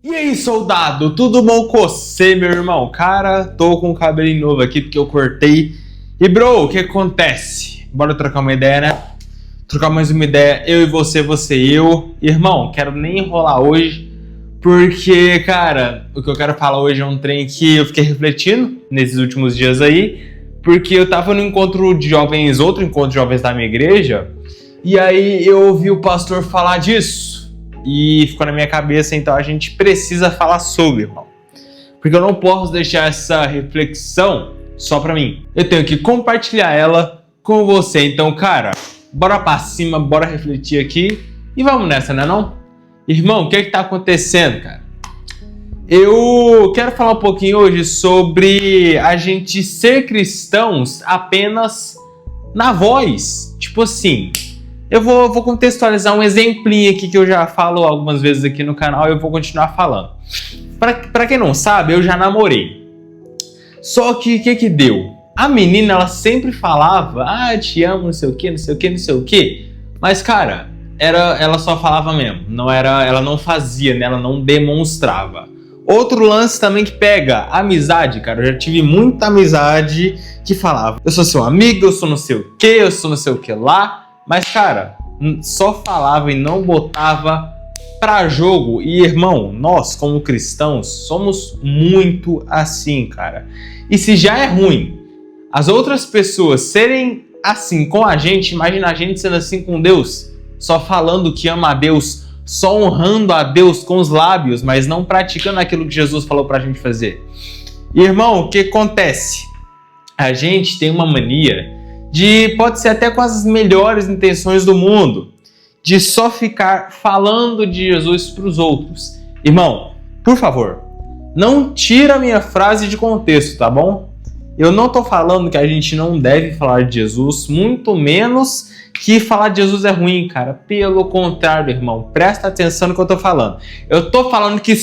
E aí, soldado, tudo bom com você, meu irmão? Cara, tô com um cabelinho novo aqui porque eu cortei. E, bro, o que acontece? Bora trocar uma ideia, né? Trocar mais uma ideia, eu e você e eu. Irmão, quero nem enrolar hoje, porque, cara, o que eu quero falar hoje é um trem que eu fiquei refletindo nesses últimos dias aí, porque eu tava no encontro de jovens, outro encontro de jovens da minha igreja, e aí eu ouvi o pastor falar disso. E ficou na minha cabeça, então a gente precisa falar sobre, irmão. Porque eu não posso deixar essa reflexão só pra mim. Eu tenho que compartilhar ela com você. Então, cara, bora pra cima, bora refletir aqui e vamos nessa, né não? Irmão, o que tá acontecendo, cara? Eu quero falar um pouquinho hoje sobre a gente ser cristãos apenas na voz. Tipo assim... Eu vou contextualizar um exemplinho aqui que eu já falo algumas vezes aqui no canal e eu vou continuar falando. Pra quem não sabe, eu já namorei. Só que o que deu? A menina, ela sempre falava, te amo, não sei o que, não sei o que, não sei o que. Mas, cara, ela só falava mesmo. Ela não fazia, né? Ela não demonstrava. Outro lance também que pega, amizade, cara. Eu já tive muita amizade que falava, eu sou seu amigo, eu sou não sei o que, eu sou não sei o que lá. Mas, cara, só falava e não botava pra jogo. E, irmão, nós, como cristãos, somos muito assim, cara. E se já é ruim as outras pessoas serem assim com a gente, imagina a gente sendo assim com Deus, só falando que ama a Deus, só honrando a Deus com os lábios, mas não praticando aquilo que Jesus falou pra gente fazer. E, irmão, o que acontece? A gente tem uma mania pode ser até com as melhores intenções do mundo, de só ficar falando de Jesus para os outros. Irmão, por favor, não tira a minha frase de contexto, tá bom? Eu não tô falando que a gente não deve falar de Jesus, muito menos que falar de Jesus é ruim, cara. Pelo contrário, irmão, presta atenção no que eu tô falando. Eu tô falando que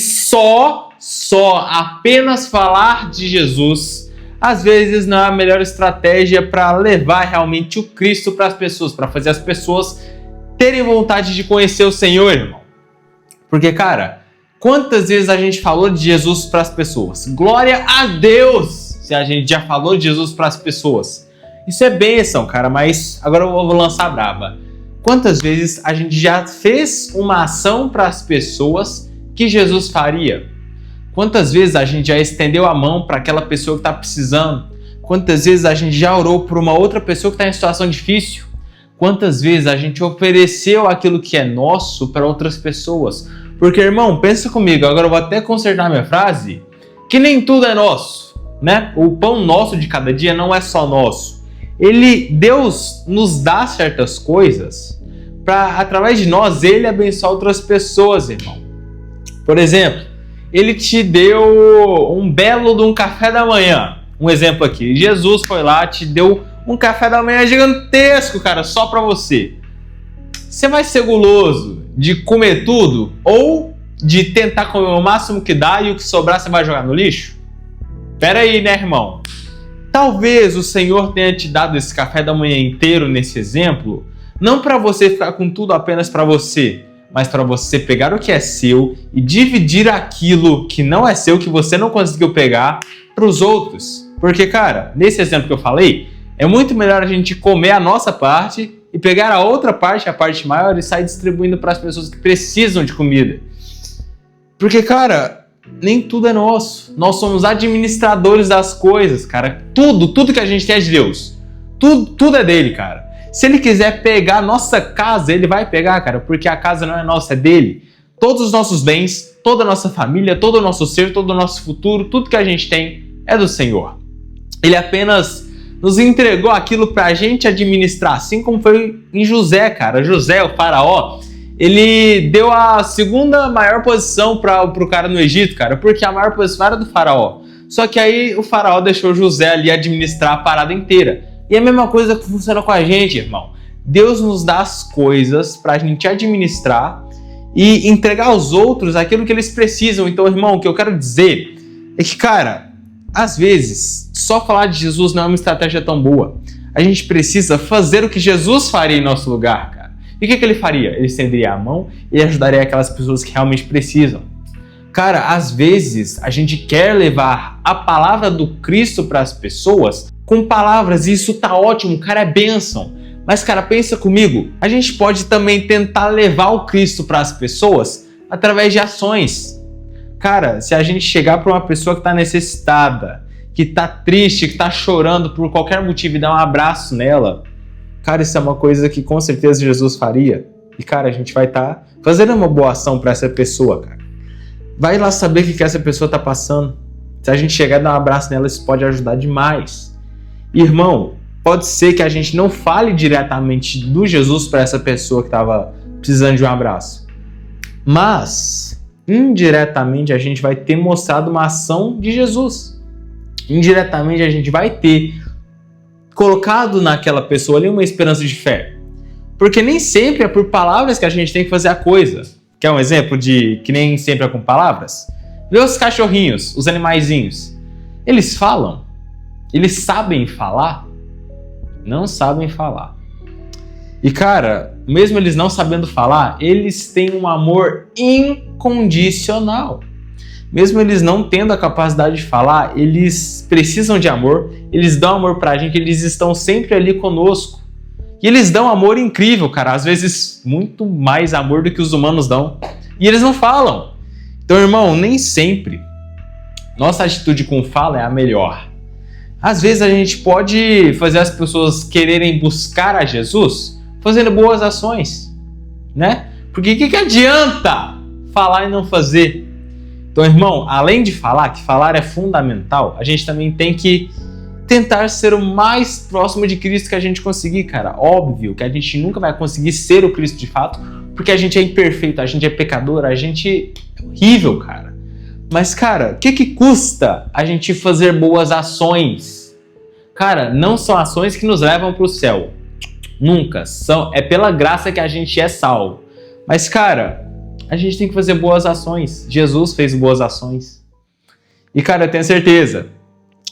apenas falar de Jesus às vezes não é a melhor estratégia para levar realmente o Cristo para as pessoas, para fazer as pessoas terem vontade de conhecer o Senhor, irmão. Porque, cara, quantas vezes a gente falou de Jesus para as pessoas? Glória a Deus se a gente já falou de Jesus para as pessoas. Isso é bênção, cara, mas agora eu vou lançar a braba. Quantas vezes a gente já fez uma ação para as pessoas que Jesus faria? Quantas vezes a gente já estendeu a mão para aquela pessoa que está precisando? Quantas vezes a gente já orou por uma outra pessoa que está em situação difícil? Quantas vezes a gente ofereceu aquilo que é nosso para outras pessoas? Porque, irmão, pensa comigo, agora eu vou até consertar minha frase, que nem tudo é nosso, né? O pão nosso de cada dia não é só nosso. Deus nos dá certas coisas para, através de nós, Ele abençoar outras pessoas, irmão. Por exemplo, Ele te deu um belo de um café da manhã. Um exemplo aqui. Jesus foi lá, te deu um café da manhã gigantesco, cara, só pra você. Você vai ser guloso de comer tudo ou de tentar comer o máximo que dá e o que sobrar você vai jogar no lixo? Pera aí, né, irmão? Talvez o Senhor tenha te dado esse café da manhã inteiro nesse exemplo, não para você ficar com tudo apenas para você, mas para você pegar o que é seu e dividir aquilo que não é seu, que você não conseguiu pegar, para os outros. Porque, cara, nesse exemplo que eu falei, é muito melhor a gente comer a nossa parte e pegar a outra parte, a parte maior, e sair distribuindo para as pessoas que precisam de comida. Porque, cara, nem tudo é nosso. Nós somos administradores das coisas, cara. Tudo que a gente tem é de Deus. Tudo é dele, cara. Se ele quiser pegar a nossa casa, ele vai pegar, cara, porque a casa não é nossa, é dele. Todos os nossos bens, toda a nossa família, todo o nosso ser, todo o nosso futuro, tudo que a gente tem é do Senhor. Ele apenas nos entregou aquilo pra gente administrar, assim como foi em José, cara. José, o faraó, ele deu a segunda maior posição pro cara no Egito, cara, porque a maior posição era do faraó. Só que aí o faraó deixou José ali administrar a parada inteira. E é a mesma coisa que funciona com a gente, irmão. Deus nos dá as coisas pra gente administrar e entregar aos outros aquilo que eles precisam. Então, irmão, o que eu quero dizer é que, cara, às vezes, só falar de Jesus não é uma estratégia tão boa. A gente precisa fazer o que Jesus faria em nosso lugar, cara. E o que ele faria? Ele estenderia a mão e ajudaria aquelas pessoas que realmente precisam. Cara, às vezes a gente quer levar a palavra do Cristo para as pessoas com palavras, e isso tá ótimo, cara, é bênção. Mas, cara, pensa comigo, a gente pode também tentar levar o Cristo para as pessoas através de ações. Cara, se a gente chegar para uma pessoa que está necessitada, que está triste, que está chorando por qualquer motivo e dar um abraço nela, cara, isso é uma coisa que com certeza Jesus faria. E, cara, a gente vai estar fazendo uma boa ação para essa pessoa, cara. Vai lá saber o que essa pessoa está passando. Se a gente chegar e dar um abraço nela, isso pode ajudar demais. Irmão, pode ser que a gente não fale diretamente do Jesus para essa pessoa que estava precisando de um abraço. Mas, indiretamente, a gente vai ter mostrado uma ação de Jesus. Indiretamente, a gente vai ter colocado naquela pessoa ali uma esperança de fé. Porque nem sempre é por palavras que a gente tem que fazer a coisa. Quer um exemplo de que nem sempre é com palavras? Vê os cachorrinhos, os animaizinhos. Eles falam? Eles sabem falar? Não sabem falar. E, cara, mesmo eles não sabendo falar, eles têm um amor incondicional. Mesmo eles não tendo a capacidade de falar, eles precisam de amor, eles dão amor pra gente, eles estão sempre ali conosco. E eles dão amor incrível, cara, às vezes muito mais amor do que os humanos dão. E eles não falam. Então, irmão, nem sempre nossa atitude com fala é a melhor. Às vezes a gente pode fazer as pessoas quererem buscar a Jesus fazendo boas ações, né? Porque o que adianta falar e não fazer? Então, irmão, além de falar, que falar é fundamental, a gente também tem que tentar ser o mais próximo de Cristo que a gente conseguir, cara. Óbvio que a gente nunca vai conseguir ser o Cristo de fato, porque a gente é imperfeito, a gente é pecador, a gente é horrível, cara. Mas, cara, o que custa a gente fazer boas ações? Cara, não são ações que nos levam para o céu. Nunca. É pela graça que a gente é salvo. Mas, cara, a gente tem que fazer boas ações. Jesus fez boas ações. E, cara, eu tenho certeza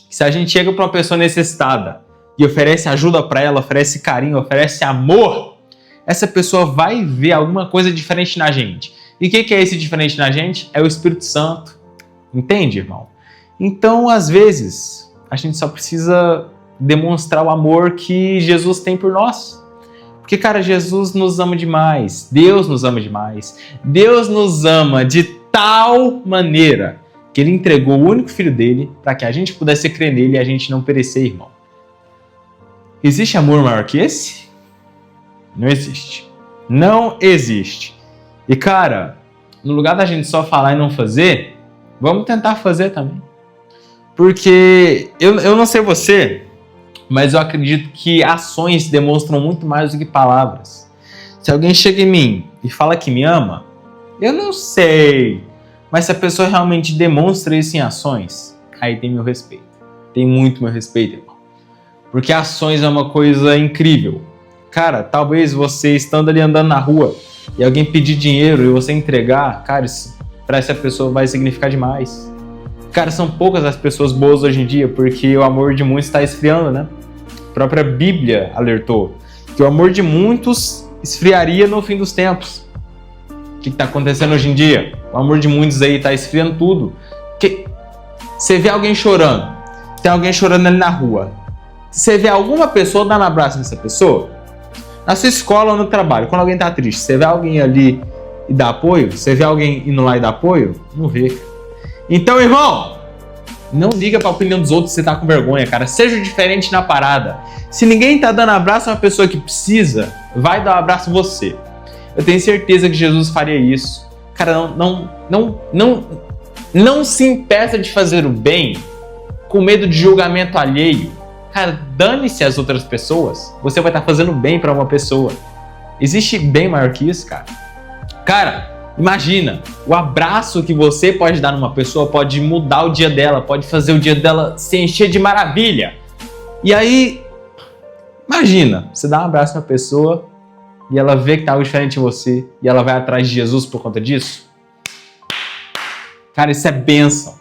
que se a gente chega para uma pessoa necessitada e oferece ajuda para ela, oferece carinho, oferece amor, essa pessoa vai ver alguma coisa diferente na gente. E o que é esse diferente na gente? É o Espírito Santo. Entende, irmão? Então, às vezes, a gente só precisa demonstrar o amor que Jesus tem por nós. Porque, cara, Jesus nos ama demais. Deus nos ama demais. Deus nos ama de tal maneira que Ele entregou o único Filho dele para que a gente pudesse crer nele e a gente não perecer, irmão. Existe amor maior que esse? Não existe. Não existe. E, cara, no lugar da gente só falar e não fazer, vamos tentar fazer também. Porque eu não sei você, mas eu acredito que ações demonstram muito mais do que palavras. Se alguém chega em mim e fala que me ama, eu não sei. Mas se a pessoa realmente demonstra isso em ações, aí tem meu respeito. Tem muito meu respeito, irmão. Porque ações é uma coisa incrível. Cara, talvez você estando ali andando na rua e alguém pedir dinheiro e você entregar, cara, isso para essa pessoa vai significar demais. Cara, são poucas as pessoas boas hoje em dia, porque o amor de muitos está esfriando, né? A própria Bíblia alertou que o amor de muitos esfriaria no fim dos tempos. O que está acontecendo hoje em dia? O amor de muitos aí está esfriando tudo. Você vê alguém chorando, tem alguém chorando ali na rua. Você vê alguma pessoa dando um abraço nessa pessoa? Na sua escola ou no trabalho, quando alguém está triste, você vê alguém ali e dá apoio? Você vê alguém indo lá e dá apoio? Não vê. Então, irmão, não liga pra opinião dos outros se você tá com vergonha, cara. Seja diferente na parada. Se ninguém tá dando abraço a uma pessoa que precisa, vai dar um abraço você. Eu tenho certeza que Jesus faria isso. Cara, não se impeça de fazer o bem com medo de julgamento alheio. Cara, dane-se as outras pessoas. Você vai estar fazendo bem pra uma pessoa. Existe bem maior que isso, cara? Cara, imagina, o abraço que você pode dar numa pessoa pode mudar o dia dela, pode fazer o dia dela se encher de maravilha. E aí, imagina, você dá um abraço na pessoa e ela vê que tá algo diferente em você e ela vai atrás de Jesus por conta disso. Cara, isso é bênção.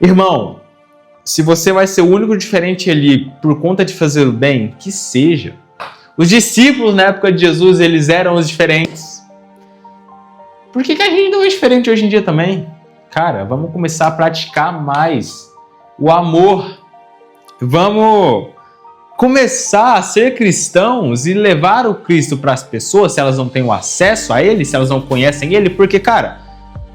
Irmão, se você vai ser o único diferente ali por conta de fazer o bem, que seja. Os discípulos na época de Jesus, eles eram os diferentes. Por que a gente não é diferente hoje em dia também? Cara, vamos começar a praticar mais o amor. Vamos começar a ser cristãos e levar o Cristo para as pessoas, se elas não têm o acesso a Ele, se elas não conhecem Ele. Porque, cara,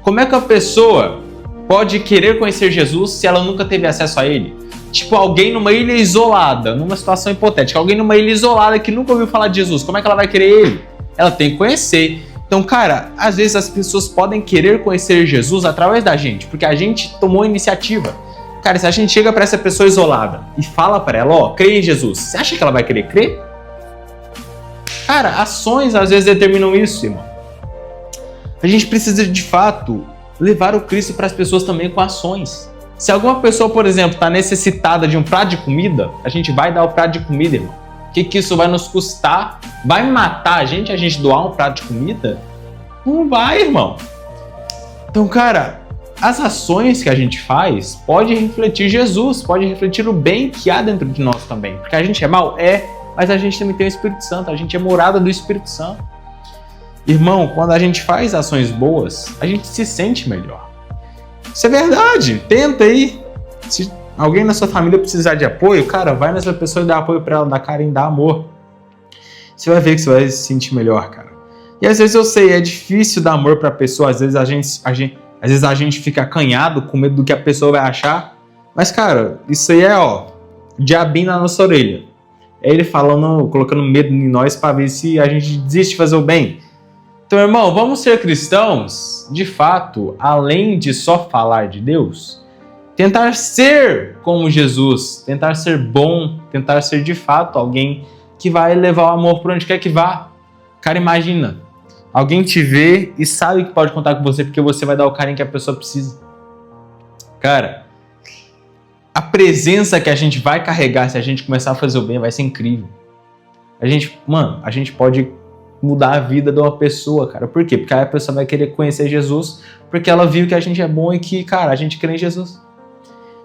como é que a pessoa pode querer conhecer Jesus se ela nunca teve acesso a Ele? Tipo, alguém numa ilha isolada, numa situação hipotética, alguém numa ilha isolada que nunca ouviu falar de Jesus, como é que ela vai querer Ele? Ela tem que conhecer. Então, cara, às vezes as pessoas podem querer conhecer Jesus através da gente, porque a gente tomou a iniciativa. Cara, se a gente chega para essa pessoa isolada e fala para ela, ó, crê em Jesus, você acha que ela vai querer crer? Cara, ações às vezes determinam isso, irmão. A gente precisa, de fato, levar o Cristo para as pessoas também com ações. Se alguma pessoa, por exemplo, está necessitada de um prato de comida, a gente vai dar o prato de comida, irmão. O que isso vai nos custar? Vai matar a gente doar um prato de comida? Não vai, irmão. Então, cara, as ações que a gente faz pode refletir Jesus, pode refletir o bem que há dentro de nós também. Porque a gente é mau? É, mas a gente também tem o Espírito Santo, a gente é morada do Espírito Santo. Irmão, quando a gente faz ações boas, a gente se sente melhor. Isso é verdade, tenta aí. Se alguém na sua família precisar de apoio, cara, vai nessa pessoa e dá apoio pra ela, dá carinho, dá amor. Você vai ver que você vai se sentir melhor, cara. E às vezes eu sei, é difícil dar amor pra pessoa, às vezes a gente fica acanhado com medo do que a pessoa vai achar. Mas, cara, isso aí é, ó, diabinho na nossa orelha. É ele falando, colocando medo em nós pra ver se a gente desiste de fazer o bem. Então, irmão, vamos ser cristãos, de fato, além de só falar de Deus, tentar ser como Jesus, tentar ser bom, tentar ser de fato alguém que vai levar o amor por onde quer que vá. Cara, imagina, alguém te vê e sabe que pode contar com você porque você vai dar o carinho que a pessoa precisa. Cara, a presença que a gente vai carregar se a gente começar a fazer o bem vai ser incrível. A gente pode mudar a vida de uma pessoa, cara. Por quê? Porque aí a pessoa vai querer conhecer Jesus porque ela viu que a gente é bom e que, cara, a gente crê em Jesus.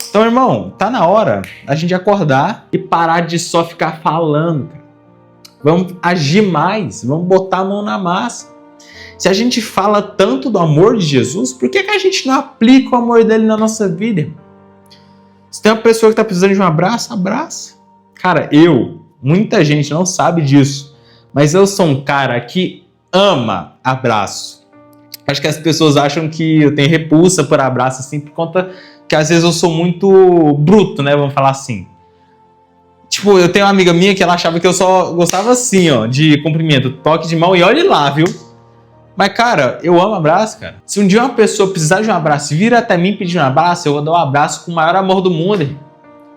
Então, irmão, tá na hora a gente acordar e parar de só ficar falando, cara. Vamos agir mais, vamos botar a mão na massa. Se a gente fala tanto do amor de Jesus, por que a gente não aplica o amor dele na nossa vida, irmão? Se tem uma pessoa que tá precisando de um abraço, abraça. Cara, muita gente não sabe disso, mas eu sou um cara que ama abraço. Acho que as pessoas acham que eu tenho repulsa por abraço, assim, por conta que às vezes eu sou muito bruto, né? Vamos falar assim. Tipo, eu tenho uma amiga minha que ela achava que eu só gostava assim, ó, de cumprimento, toque de mão e olhe lá, viu? Mas, cara, eu amo abraço, cara. Se um dia uma pessoa precisar de um abraço e vir até mim pedir um abraço, eu vou dar um abraço com o maior amor do mundo, irmão.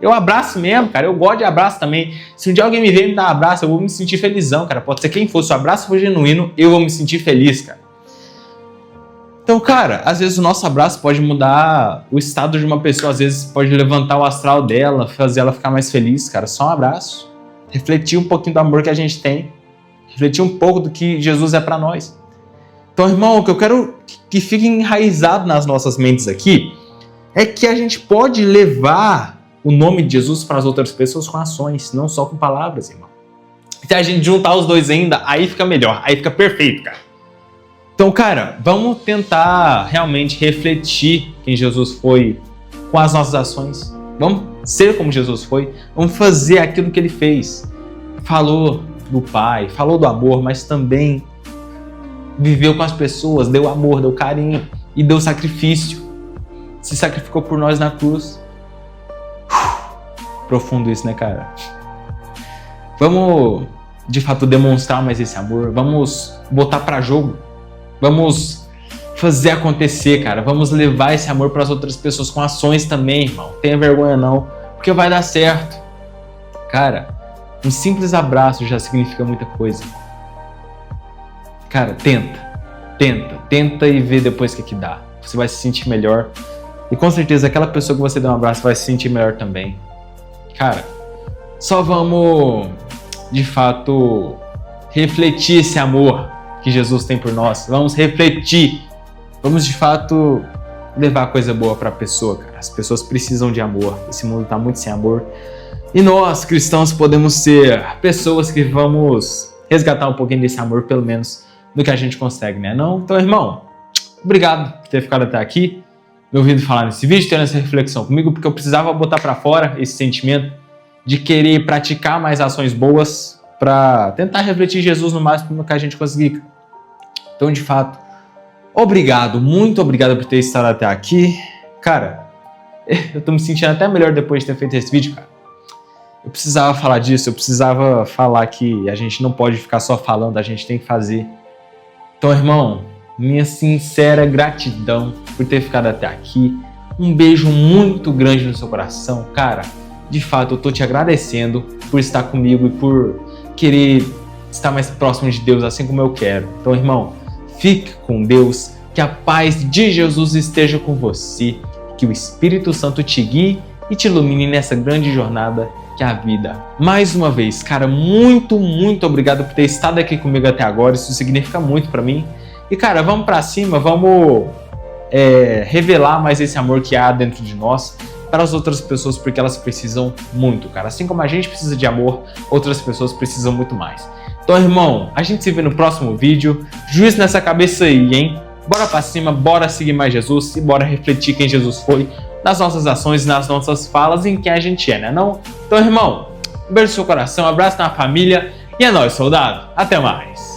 Eu abraço mesmo, cara. Eu gosto de abraço também. Se um dia alguém me ver me dar um abraço, eu vou me sentir felizão, cara. Pode ser quem for. Se o abraço for genuíno, eu vou me sentir feliz, cara. Então, cara, às vezes o nosso abraço pode mudar o estado de uma pessoa. Às vezes pode levantar o astral dela, fazer ela ficar mais feliz, cara. Só um abraço. Refletir um pouquinho do amor que a gente tem. Refletir um pouco do que Jesus é pra nós. Então, irmão, o que eu quero que fique enraizado nas nossas mentes aqui é que a gente pode levar o nome de Jesus para as outras pessoas com ações, não só com palavras, irmão. Se a gente juntar os dois ainda, aí fica melhor, aí fica perfeito, cara. Então, cara, vamos tentar realmente refletir quem Jesus foi com as nossas ações. Vamos ser como Jesus foi, vamos fazer aquilo que ele fez. Falou do Pai, falou do amor, mas também viveu com as pessoas, deu amor, deu carinho e deu sacrifício. Se sacrificou por nós na cruz. Profundo isso, né, cara? Vamos, de fato, demonstrar mais esse amor. Vamos botar pra jogo. Vamos fazer acontecer, cara. Vamos levar esse amor para as outras pessoas com ações também, irmão. Tenha vergonha não, porque vai dar certo. Cara, um simples abraço já significa muita coisa. Cara, tenta e vê depois o que dá. Você vai se sentir melhor. E com certeza aquela pessoa que você deu um abraço vai se sentir melhor também. Cara, só vamos, de fato, refletir esse amor que Jesus tem por nós. Vamos refletir. Vamos, de fato, levar coisa boa para a pessoa, cara. As pessoas precisam de amor. Esse mundo está muito sem amor. E nós, cristãos, podemos ser pessoas que vamos resgatar um pouquinho desse amor, pelo menos, do que a gente consegue, né? Não? Então, irmão, obrigado por ter ficado até aqui. me ouvindo falar nesse vídeo, tendo essa reflexão comigo, porque eu precisava botar para fora esse sentimento de querer praticar mais ações boas para tentar refletir Jesus no máximo que a gente conseguir. Então, de fato, obrigado, muito obrigado por ter estado até aqui. Cara, eu tô me sentindo até melhor depois de ter feito esse vídeo, cara. Eu precisava falar disso, eu precisava falar que a gente não pode ficar só falando, a gente tem que fazer. Então, irmão, minha sincera gratidão por ter ficado até aqui. Um beijo muito grande no seu coração. Cara, de fato, eu tô te agradecendo por estar comigo e por querer estar mais próximo de Deus, assim como eu quero. Então, irmão, fique com Deus, que a paz de Jesus esteja com você, que o Espírito Santo te guie e te ilumine nessa grande jornada que é a vida. Mais uma vez, cara, muito obrigado por ter estado aqui comigo até agora, isso significa muito pra mim. E, cara, vamos pra cima, vamos revelar mais esse amor que há dentro de nós para as outras pessoas, porque elas precisam muito, cara. Assim como a gente precisa de amor, outras pessoas precisam muito mais. Então, irmão, a gente se vê no próximo vídeo. Juízo nessa cabeça aí, hein? Bora pra cima, bora seguir mais Jesus e bora refletir quem Jesus foi nas nossas ações, nas nossas falas e em quem a gente é, né não? Então, irmão, um beijo no seu coração, um abraço na família e é nóis, soldado. Até mais!